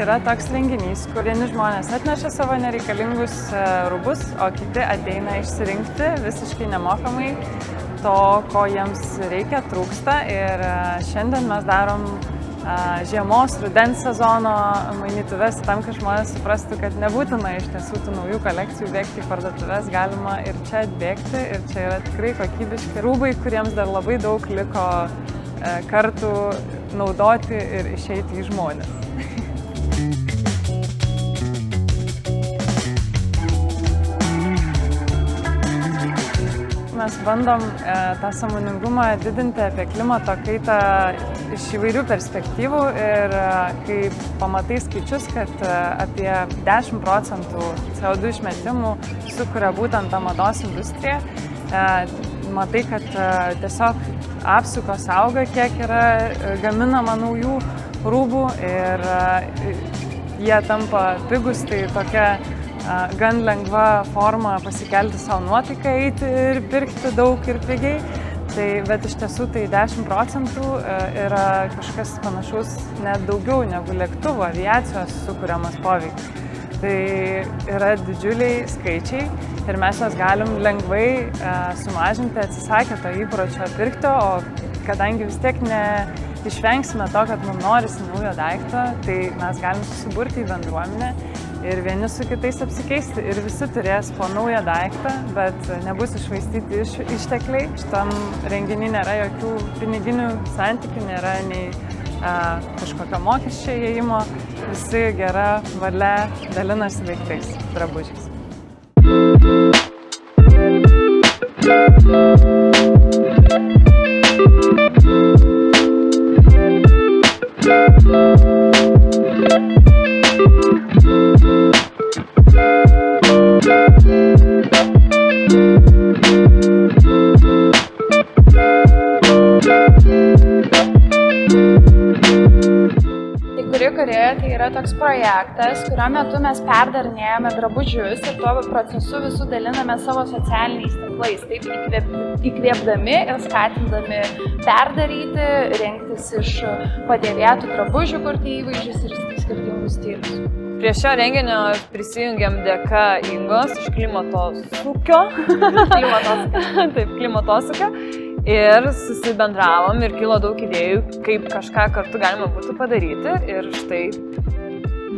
yra toks renginys, kur vieni žmonės atneša savo nereikalingus rūbus, o kiti ateina išsirinkti visiškai nemokamai to, ko jiems reikia, trūksta. Ir šiandien mes darom žiemos, rudens sezono mainytuves tam, kad žmonės suprastų, kad nebūtina iš tiesų tų naujų kolekcijų bėgti į parduotuves, galima ir čia atbėgti. Ir čia yra tikrai kokybiški rūbai, kuriems dar labai daug liko kartų naudoti ir išeiti į žmones. Mes bandom tą sąmoningumą didinti apie klimato kaitą iš įvairių perspektyvų ir kai pamatai skaičius, kad apie 10% CO2 išmetimų sukuria būtent tą mados industriją, matai, kad tiesiog apsukos auga, kiek yra gaminama naujų rūbų ir jie tampa pigus, tai tokia gan lengva forma pasikelti savo nuotaiką, eiti ir pirkti daug ir pigiai. Bet iš tiesų tai 10% yra kažkas panašaus net daugiau negu lėktuvo, aviacijos sukuriamas poveikis. Tai yra didžiuliai skaičiai ir mes juos galim lengvai sumažinti, atsisakę to įpročio pirkti, o kadangi vis tiek neišvengsime to, kad mums norisi naujo daikto, tai mes galim susiburti į bendruomenę ir vieni su kitais apsikeisti ir visi turės po naują daiktą, bet nebus iššvaistyti ištekliai. Šitam renginy nėra jokių piniginių santykių, nėra nei kažkokio mokesčio įėjimo, visi gera valia dalinasi daiktais, drabužiais. Tai yra toks projektas, kurio metu mes perdarinėjame drabužius ir tuo procesu visų daliname savo socialiniais tinklais, taip įkvėpdami ir skatindami perdaryti, rinktis iš padėvėtų drabužių, kurti įvaizdžius ir skirtingus stilius. Prie šio renginio prisijungiam dėka Ingos iš Klimatosūkio. Taip, Klimatosūkio. Ir susibendravom ir kilo daug idėjų, kaip kažką kartu galima būtų padaryti ir štai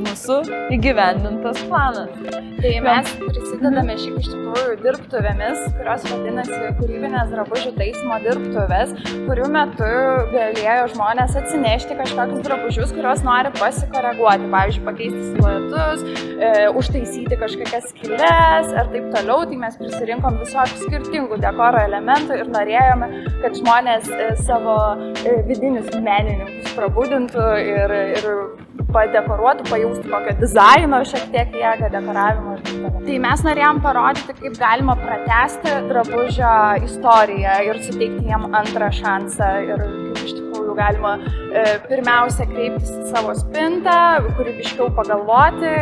mūsų įgyvendintas planas. Tai mes prisidedame šiaip iš tikrųjų dirbtuvėmis, kurios vadinasi kūrybinės drabužių taisymo dirbtuvės, kurių metu galėjo žmonės atsinešti kažkokius drabužius, kuriuos nori pasikoreguoti, pavyzdžiui, pakeisti siluetus, užtaisyti kažkokias skyles ar taip toliau. Tai mes prisirinkom visokių skirtingų dekoro elementų ir norėjome, kad žmonės savo vidinius menininkus prabudintų ir padekoruotų, pajaustų kokio dizaino šiek tiek jėgą, dekoravimo ir taip toliau. Tai mes norėjom parodyti, kaip galima pratęsti drabužio istoriją ir suteikti jiem antrą šansą ir kaip iš tikrųjų galima pirmiausia kreiptis į savo spintą, kūrybiškiau pagalvoti,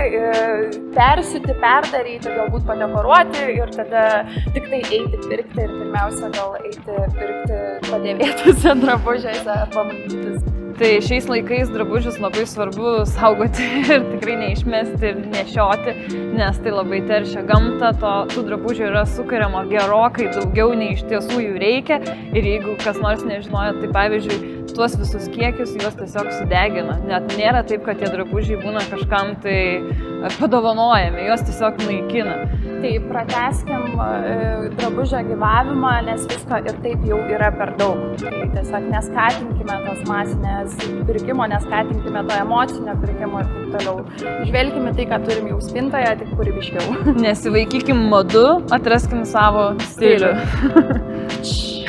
persiūti, perdaryti, galbūt padekoruoti ir tada tik tai eiti pirkti ir pirmiausia gal eiti pirkti padėvėtuose drabužiuose arba mainytis. Tai šiais laikais drabužius labai svarbu saugoti ir tikrai neišmesti ir nešioti, nes tai labai teršia gamtą, tų drabužių yra sukuriama gerokai daugiau nei iš tiesų jų reikia ir jeigu kas nors nežinojo, tai pavyzdžiui, tuos visus kiekius juos tiesiog sudegina. Net nėra taip, kad tie drabužiai būna kažkam tai padovanojami, juos tiesiog naikina. Tai pratęskim drabužio gyvavimą, nes visko ir taip jau yra per daug. Tai tiesiog neskatinkime tos masinės pirkimo, neskatinkime to emocinio pirkimo ir taip toliau. Žvelkime tai, ką turim jau spintoje, tik kūrybiškiau. Nesivaikykim madu, atraskim savo stilių. Stilių.